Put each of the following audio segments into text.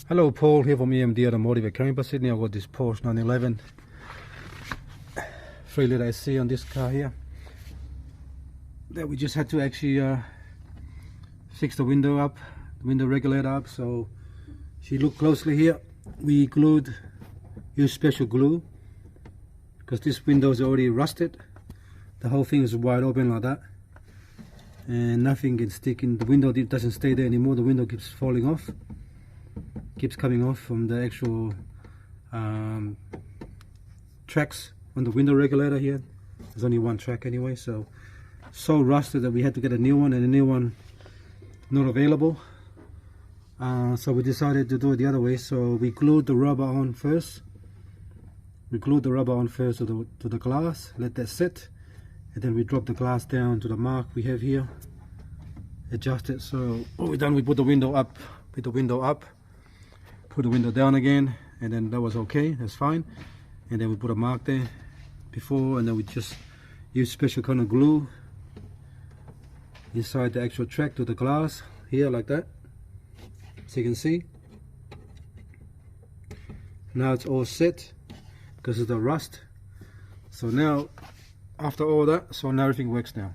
Hello, Paul here from EMD Automotive at Caringbah, Sydney. I've got this Porsche 911 3-litre SC on this car here that we just had to actually fix the window up, the window regulator up. So if you look closely here, we used special glue because this window is already rusted. The whole thing is wide open like that, and nothing can stick in. The window doesn't stay there anymore. The window keeps falling off, keeps coming off from the actual tracks on the window regulator here. There's only one track anyway, so rusted that we had to get a new one, and a new one not available. So we decided to do it the other way. So we glued the rubber on first. We glued the rubber on first to the glass, let that sit, and then we drop the glass down to the mark we have here, adjust it. So what we done, we put the window up, put the window down again, and then that was okay, that's fine. And then we put a mark there before, and then we just use special kind of glue inside the actual track to the glass here like that, so you can see. Now it's all set because of the rust. So now after all that, so now everything works now.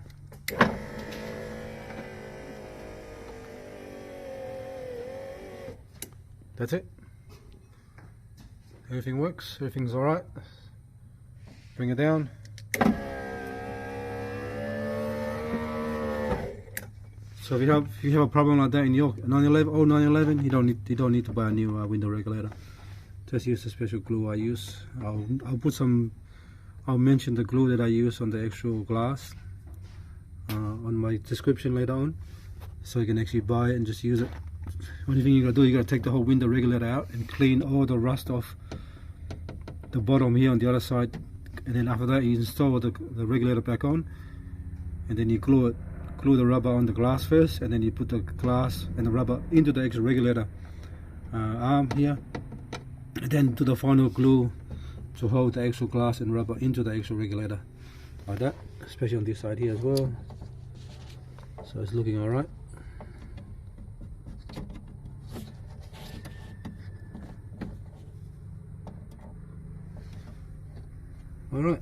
That's it. Everything works, everything's alright. Bring it down. So if you have a problem like that in your 911, you don't need to buy a new window regulator. Just use the special glue I use. I'll mention the glue that I use on the actual glass on my description later on, so you can actually buy it and just use it. Only thing you gotta do, you gotta take the whole window regulator out and clean all the rust off the bottom here on the other side, and then after that you install the regulator back on, and then you glue the rubber on the glass first, and then you put the glass and the rubber into the actual regulator arm here, and then do the final glue to hold the actual glass and rubber into the actual regulator like that, especially on this side here as well. So it's looking alright. Alright,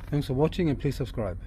thanks for watching, and please subscribe.